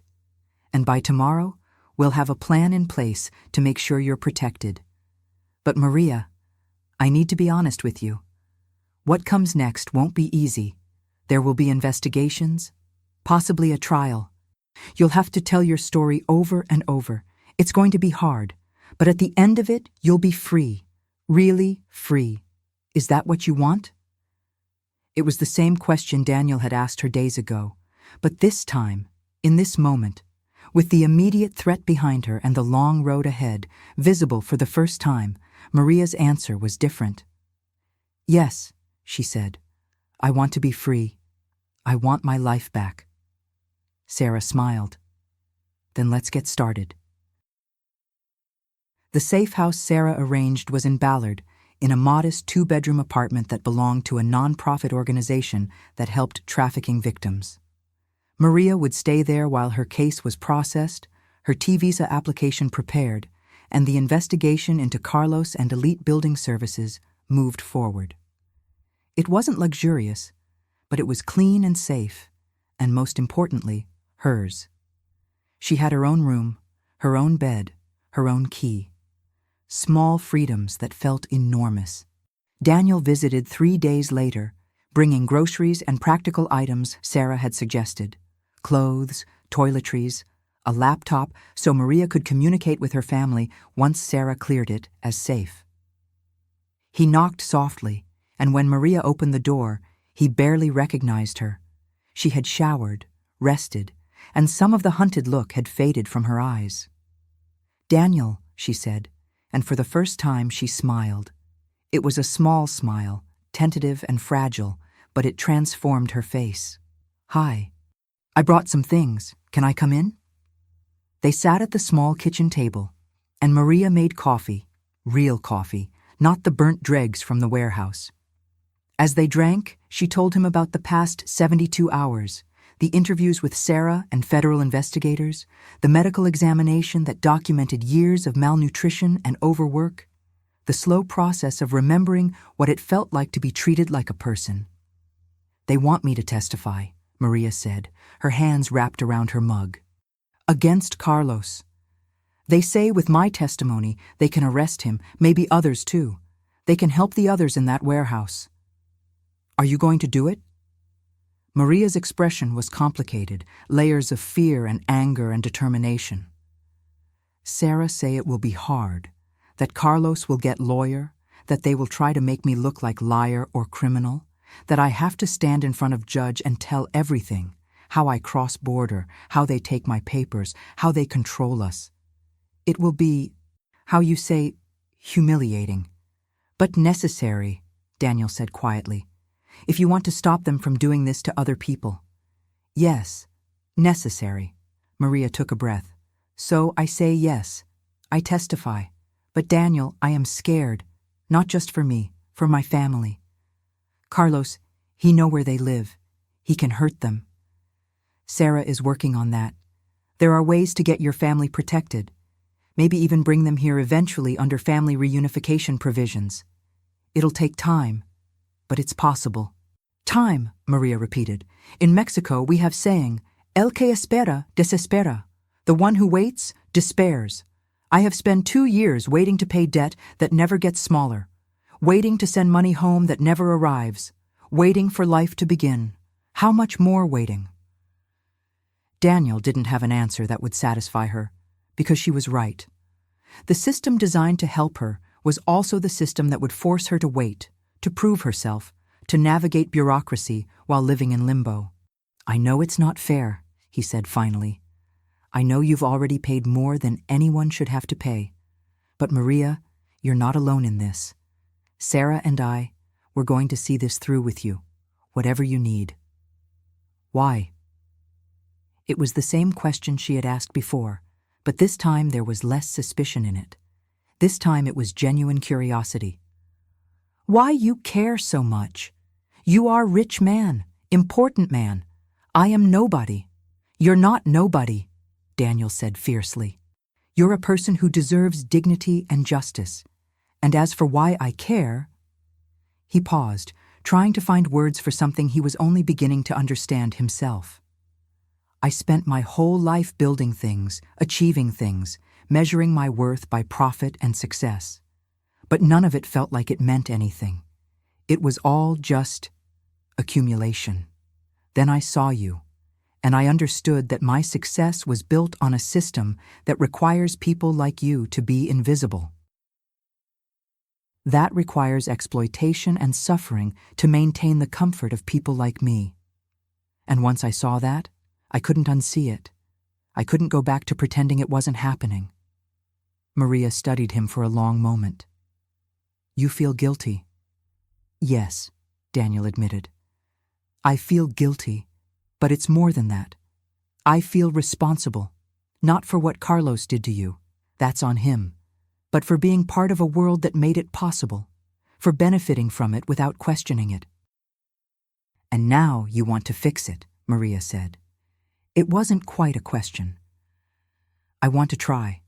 And by tomorrow, we'll have a plan in place to make sure you're protected. But Maria, I need to be honest with you. What comes next won't be easy. There will be investigations, possibly a trial. You'll have to tell your story over and over. It's going to be hard, but at the end of it, you'll be free. Really free. Is that what you want?" It was the same question Daniel had asked her days ago, But this time, in this moment, with the immediate threat behind her and the long road ahead, visible for the first time, Maria's answer was different. "Yes," she said. "I want to be free. I want my life back." Sarah smiled. "Then let's get started." The safe house Sarah arranged was in Ballard, in a modest 2-bedroom apartment that belonged to a non-profit organization that helped trafficking victims. Maria would stay there while her case was processed, her T-visa application prepared, and the investigation into Carlos and Elite Building Services moved forward. It wasn't luxurious, but it was clean and safe, and most importantly, hers. She had her own room, her own bed, her own key. Small freedoms that felt enormous. Daniel visited 3 days later, bringing groceries and practical items Sarah had suggested. Clothes, toiletries, a laptop so Maria could communicate with her family once Sarah cleared it as safe. He knocked softly, and when Maria opened the door, he barely recognized her. She had showered, rested, and some of the hunted look had faded from her eyes. "Daniel," she said, and for the first time she smiled. It was a small smile, tentative and fragile, but it transformed her face. "Hi. I brought some things. Can I come in?" They sat at the small kitchen table, and Maria made coffee, real coffee, not the burnt dregs from the warehouse. As they drank, she told him about the past 72 hours, the interviews with Sarah and federal investigators, the medical examination that documented years of malnutrition and overwork, the slow process of remembering what it felt like to be treated like a person. "They want me to testify," Maria said, her hands wrapped around her mug. "Against Carlos. They say with my testimony they can arrest him, maybe others too. They can help the others in that warehouse. Are you going to do it?" Maria's expression was complicated, layers of fear and anger and determination. "Sarah say it will be hard, that Carlos will get lawyer, that they will try to make me look like liar or criminal, that I have to stand in front of judge and tell everything, how I cross border, how they take my papers, how they control us. It will be, how you say, humiliating. But necessary," Daniel said quietly, "if you want to stop them from doing this to other people." "Yes, necessary." Maria took a breath. "So I say yes. I testify. But Daniel, I am scared, not just for me, for my family. Carlos, he know where they live. He can hurt them. Sarah is working on that. There are ways to get your family protected. Maybe even bring them here eventually under family reunification provisions. It'll take time, but it's possible." "Time," Maria repeated. "In Mexico we have saying, el que espera, desespera. The one who waits, despairs. I have spent 2 years waiting to pay debt that never gets smaller, waiting to send money home that never arrives, waiting for life to begin. How much more waiting?" Daniel didn't have an answer that would satisfy her, because she was right. The system designed to help her was also the system that would force her to wait, to prove herself, to navigate bureaucracy while living in limbo. "I know it's not fair," he said finally. "I know you've already paid more than anyone should have to pay. But Maria, you're not alone in this. Sarah and we're going to see this through with you, whatever you need." "Why?" It was the same question she had asked before, but this time there was less suspicion in it. This time it was genuine curiosity. "Why you care so much? You are rich man, important man. I am nobody." "You're not nobody," Daniel said fiercely. "You're a person who deserves dignity and justice. And as for why I care..." He paused, trying to find words for something he was only beginning to understand himself. "I spent my whole life building things, achieving things, measuring my worth by profit and success. But none of it felt like it meant anything. It was all just accumulation. Then I saw you, and I understood that my success was built on a system that requires people like you to be invisible. That requires exploitation and suffering to maintain the comfort of people like me. And once I saw that, I couldn't unsee it. I couldn't go back to pretending it wasn't happening. Maria studied him for a long moment. You feel guilty? Yes, Daniel admitted. I feel guilty, but it's more than that. I feel responsible, not for what Carlos did to you, that's on him, but for being part of a world that made it possible, for benefiting from it without questioning it. And now you want to fix it, Maria said. It wasn't quite a question. I want to try.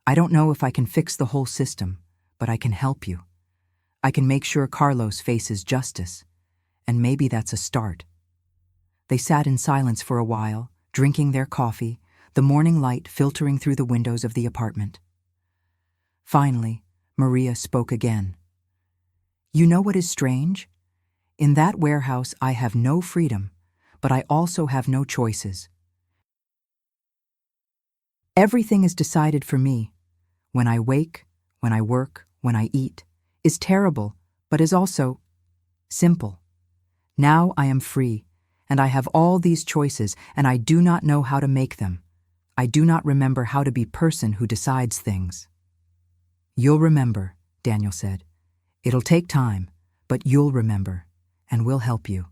I don't know if I can fix the whole system, but I can help you. I can make sure Carlos faces justice, and maybe that's a start. They sat in silence for a while, drinking their coffee, the morning light filtering through the windows of the apartment. Finally, Maria spoke again. You know what is strange? In that warehouse I have no freedom, but I also have no choices. Everything is decided for me. When I wake, when I work, when I eat, is terrible, but is also simple. Now I am free, and I have all these choices, and I do not know how to make them. I do not remember how to be person who decides things. You'll remember, Daniel said. It'll take time, but you'll remember, and we'll help you.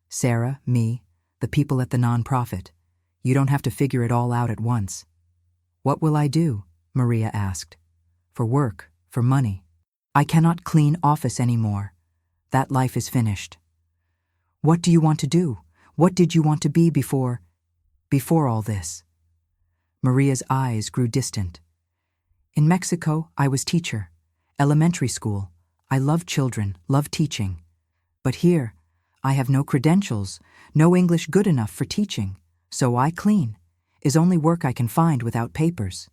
Sarah, me, the people at the nonprofit. You don't have to figure it all out at once. What will I do? Maria asked. For work, for money. I cannot clean office anymore. That life is finished. What do you want to do? What did you want to be before all this? Maria's eyes grew distant. In Mexico, I was teacher. Elementary school. I love children, love teaching. But here, I have no credentials, no English good enough for teaching, so I clean. Is only work I can find without papers.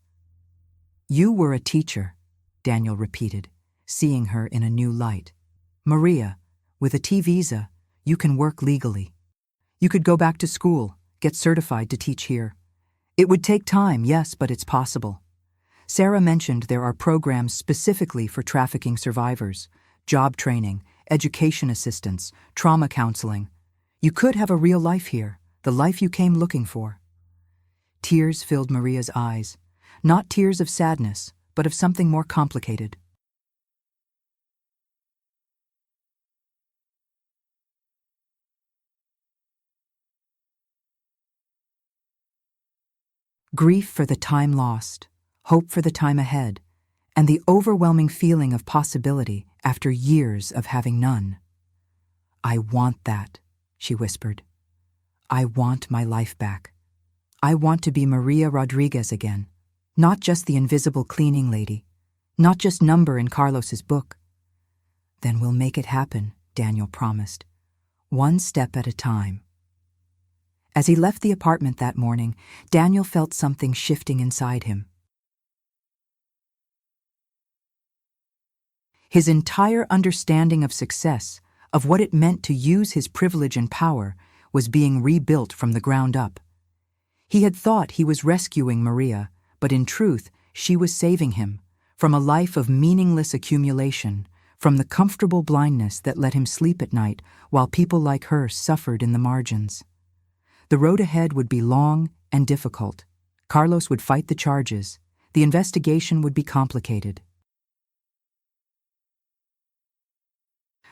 You were a teacher, Daniel repeated, seeing her in a new light. Maria, with a T visa, you can work legally. You could go back to school, get certified to teach here. It would take time, yes, but it's possible. Sarah mentioned there are programs specifically for trafficking survivors, job training, education assistance, trauma counseling. You could have a real life here, the life you came looking for. Tears filled Maria's eyes, not tears of sadness, but of something more complicated. Grief for the time lost, hope for the time ahead, and the overwhelming feeling of possibility after years of having none. I want that, she whispered. I want my life back. I want to be Maria Rodriguez again, not just the invisible cleaning lady, not just number in Carlos's book. Then we'll make it happen, Daniel promised, one step at a time. As he left the apartment that morning, Daniel felt something shifting inside him. His entire understanding of success, of what it meant to use his privilege and power, was being rebuilt from the ground up. He had thought he was rescuing Maria, but in truth, she was saving him from a life of meaningless accumulation, from the comfortable blindness that let him sleep at night while people like her suffered in the margins. The road ahead would be long and difficult. Carlos would fight the charges. The investigation would be complicated.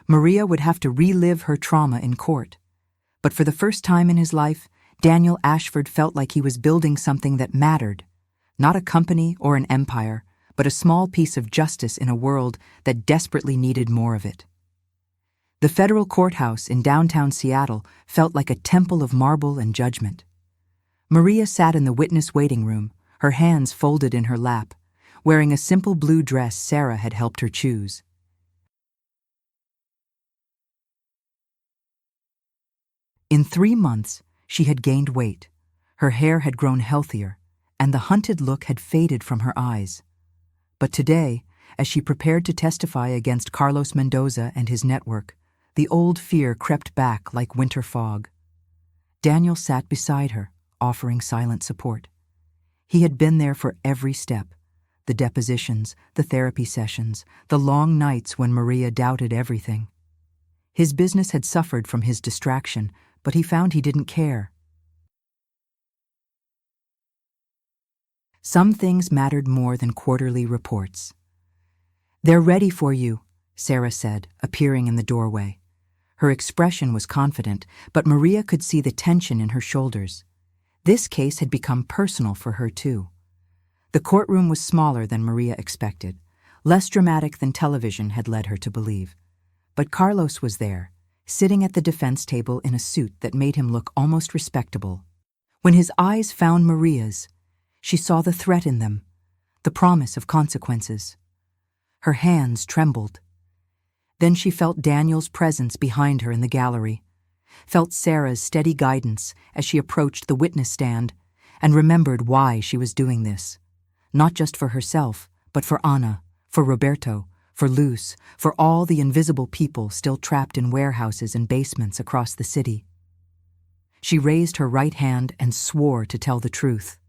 Maria would have to relive her trauma in court. But for the first time in his life, Daniel Ashford felt like he was building something that mattered. Not a company or an empire, but a small piece of justice in a world that desperately needed more of it. The federal courthouse in downtown Seattle felt like a temple of marble and judgment. Maria sat in the witness waiting room, her hands folded in her lap, wearing a simple blue dress Sarah had helped her choose. In 3 months, she had gained weight. Her hair had grown healthier, and the hunted look had faded from her eyes. But today, as she prepared to testify against Carlos Mendoza and his network, the old fear crept back like winter fog. Daniel sat beside her, offering silent support. He had been there for every step, the depositions, the therapy sessions, the long nights when Maria doubted everything. His business had suffered from his distraction, but he found he didn't care. Some things mattered more than quarterly reports. "They're ready for you," Sarah said, appearing in the doorway. Her expression was confident, but Maria could see the tension in her shoulders. This case had become personal for her, too. The courtroom was smaller than Maria expected, less dramatic than television had led her to believe. But Carlos was there, sitting at the defense table in a suit that made him look almost respectable. When his eyes found Maria's, she saw the threat in them, the promise of consequences. Her hands trembled. Then she felt Daniel's presence behind her in the gallery, felt Sarah's steady guidance as she approached the witness stand, and remembered why she was doing this. Not just for herself, but for Anna, for Roberto, for Luz, for all the invisible people still trapped in warehouses and basements across the city. She raised her right hand and swore to tell the truth.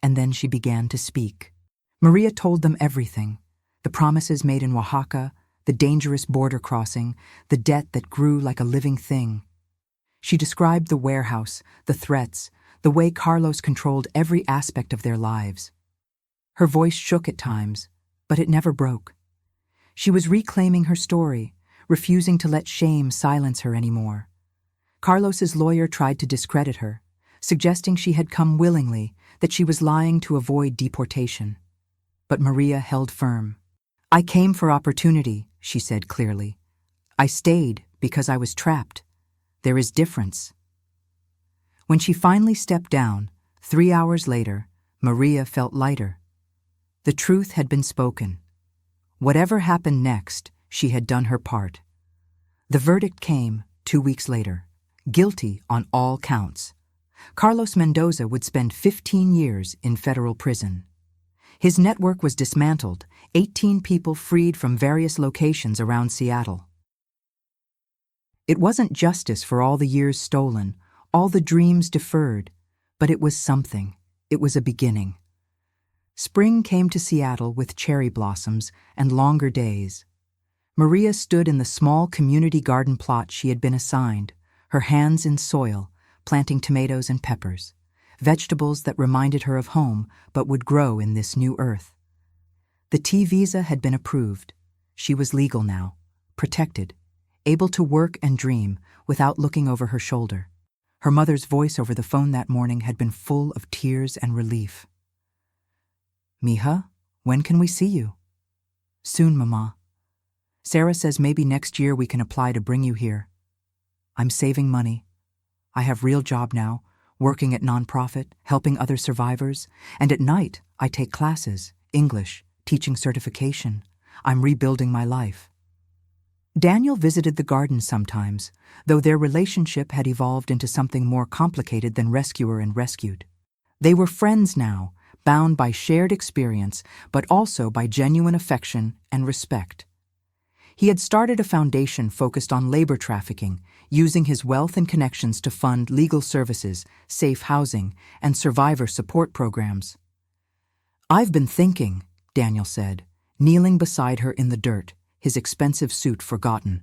And then she began to speak. Maria told them everything: the promises made in Oaxaca, the dangerous border crossing, the debt that grew like a living thing. She described the warehouse, the threats, the way Carlos controlled every aspect of their lives. Her voice shook at times, but it never broke. She was reclaiming her story, refusing to let shame silence her anymore. Carlos's lawyer tried to discredit her, suggesting she had come willingly, that she was lying to avoid deportation. But Maria held firm. "I came for opportunity," she said clearly. "I stayed because I was trapped. There is difference." When she finally stepped down, 3 hours later, Maria felt lighter. The truth had been spoken. Whatever happened next, she had done her part. The verdict came 2 weeks later, guilty on all counts. Carlos Mendoza would spend 15 years in federal prison. His network was dismantled, 18 people freed from various locations around Seattle. It wasn't justice for all the years stolen, all the dreams deferred, but it was something. It was a beginning. Spring came to Seattle with cherry blossoms and longer days. Maria stood in the small community garden plot she had been assigned, her hands in soil, planting tomatoes and peppers, vegetables that reminded her of home but would grow in this new earth. The T visa had been approved. She was legal now, protected, able to work and dream without looking over her shoulder. Her mother's voice over the phone that morning had been full of tears and relief. "Mija, when can we see you?" "Soon, Mama. Sarah says maybe next year we can apply to bring you here. I'm saving money. I have real job now, working at nonprofit, helping other survivors, and at night I take classes, English, teaching certification. I'm rebuilding my life." Daniel visited the garden sometimes, though their relationship had evolved into something more complicated than rescuer and rescued. They were friends now, bound by shared experience, but also by genuine affection and respect. He had started a foundation focused on labor trafficking, using his wealth and connections to fund legal services, safe housing, and survivor support programs. "I've been thinking," Daniel said, kneeling beside her in the dirt, his expensive suit forgotten,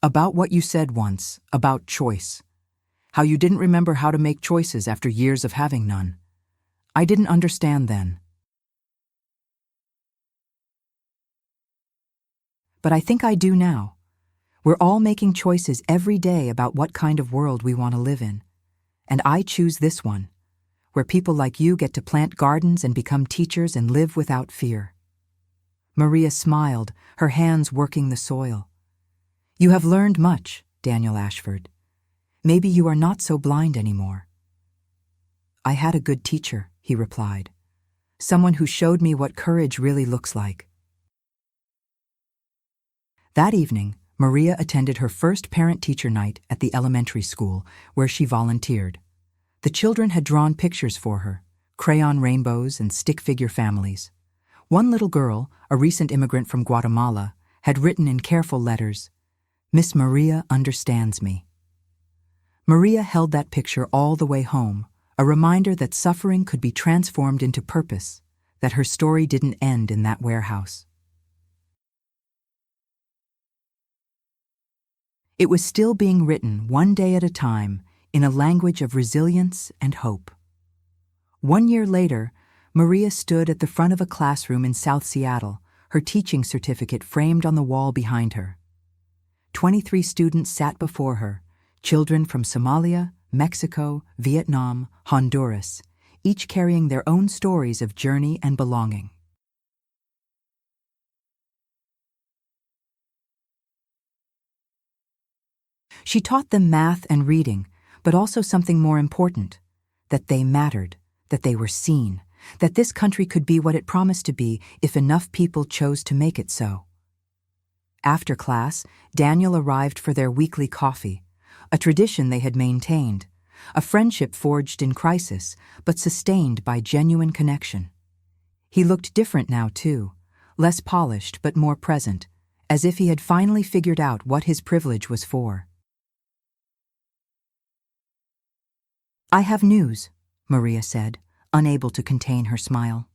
"about what you said once, about choice. How you didn't remember how to make choices after years of having none. I didn't understand then. But I think I do now. We're all making choices every day about what kind of world we want to live in. And I choose this one, where people like you get to plant gardens and become teachers and live without fear." Maria smiled, her hands working the soil. "You have learned much, Daniel Ashford. Maybe you are not so blind anymore." "I had a good teacher," he replied. "Someone who showed me what courage really looks like." That evening, Maria attended her first parent-teacher night at the elementary school, where she volunteered. The children had drawn pictures for her, crayon rainbows and stick figure families. One little girl, a recent immigrant from Guatemala, had written in careful letters, "Miss Maria understands me." Maria held that picture all the way home, a reminder that suffering could be transformed into purpose, that her story didn't end in that warehouse. It was still being written one day at a time in a language of resilience and hope. 1 year later, Maria stood at the front of a classroom in South Seattle, her teaching certificate framed on the wall behind her. 23 students sat before her, children from Somalia, Mexico, Vietnam, Honduras, each carrying their own stories of journey and belonging. She taught them math and reading, but also something more important, that they mattered, that they were seen, that this country could be what it promised to be if enough people chose to make it so. After class, Daniel arrived for their weekly coffee, a tradition they had maintained, a friendship forged in crisis, but sustained by genuine connection. He looked different now, too, less polished but more present, as if he had finally figured out what his privilege was for. "I have news," Maria said, unable to contain her smile.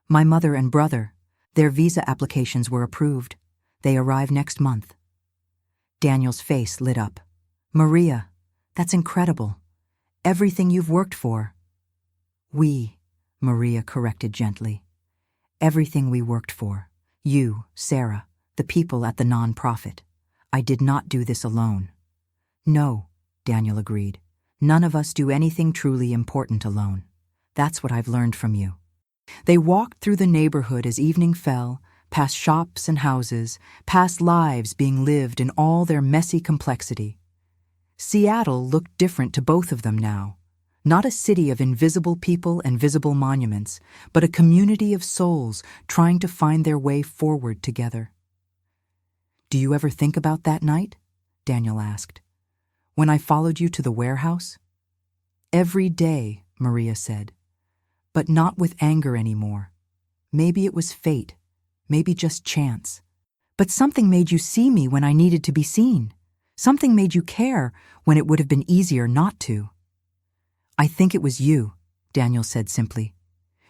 "My mother and brother, their visa applications were approved. They arrive next month." Daniel's face lit up. "Maria, that's incredible. Everything you've worked for." "We," Maria corrected gently. "Everything we worked for. You, Sarah, the people at the non-profit. I did not do this alone." "No," Daniel agreed. "None of us do anything truly important alone. That's what I've learned from you." They walked through the neighborhood as evening fell, past shops and houses, past lives being lived in all their messy complexity. Seattle looked different to both of them now. Not a city of invisible people and visible monuments, but a community of souls trying to find their way forward together. "Do you ever think about that night?" Daniel asked. "When I followed you to the warehouse?" "Every day," Maria said. "But not with anger anymore. Maybe it was fate, maybe just chance. But something made you see me when I needed to be seen. Something made you care when it would have been easier not to." "I think it was you," Daniel said simply.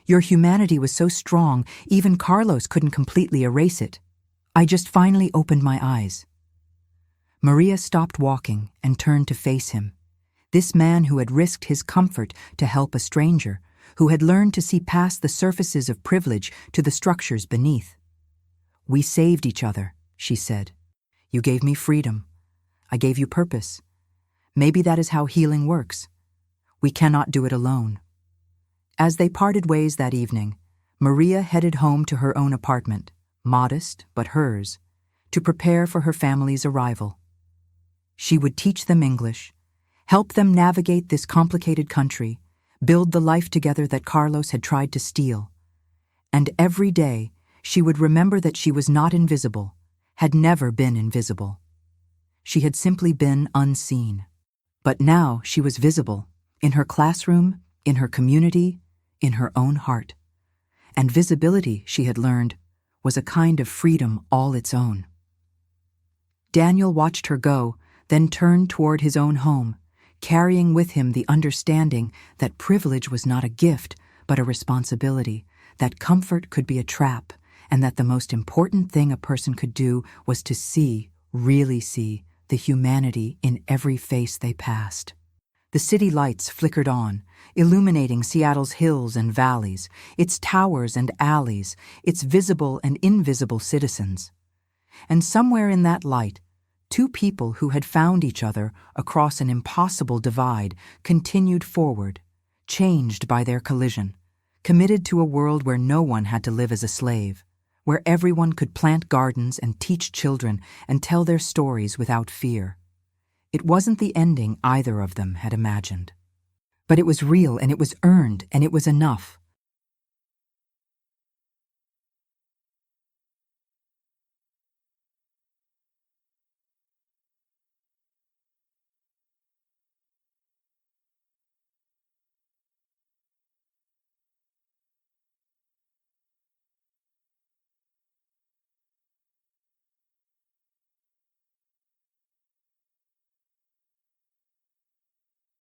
"Your humanity was so strong, even Carlos couldn't completely erase it. I just finally opened my eyes." Maria stopped walking and turned to face him. This man who had risked his comfort to help a stranger, who had learned to see past the surfaces of privilege to the structures beneath. "We saved each other," she said. "You gave me freedom. I gave you purpose. Maybe that is how healing works. We cannot do it alone." As they parted ways that evening, Maria headed home to her own apartment, modest but hers, to prepare for her family's arrival. She would teach them English, help them navigate this complicated country, build the life together that Carlos had tried to steal. And every day, she would remember that she was not invisible, had never been invisible. She had simply been unseen. But now she was visible, in her classroom, in her community, in her own heart. And visibility, she had learned, was a kind of freedom all its own. Daniel watched her go, then turned toward his own home, carrying with him the understanding that privilege was not a gift, but a responsibility, that comfort could be a trap, and that the most important thing a person could do was to see, really see, the humanity in every face they passed. The city lights flickered on, illuminating Seattle's hills and valleys, its towers and alleys, its visible and invisible citizens. And somewhere in that light, two people who had found each other across an impossible divide continued forward, changed by their collision, committed to a world where no one had to live as a slave, where everyone could plant gardens and teach children and tell their stories without fear. It wasn't the ending either of them had imagined. But it was real and it was earned and it was enough.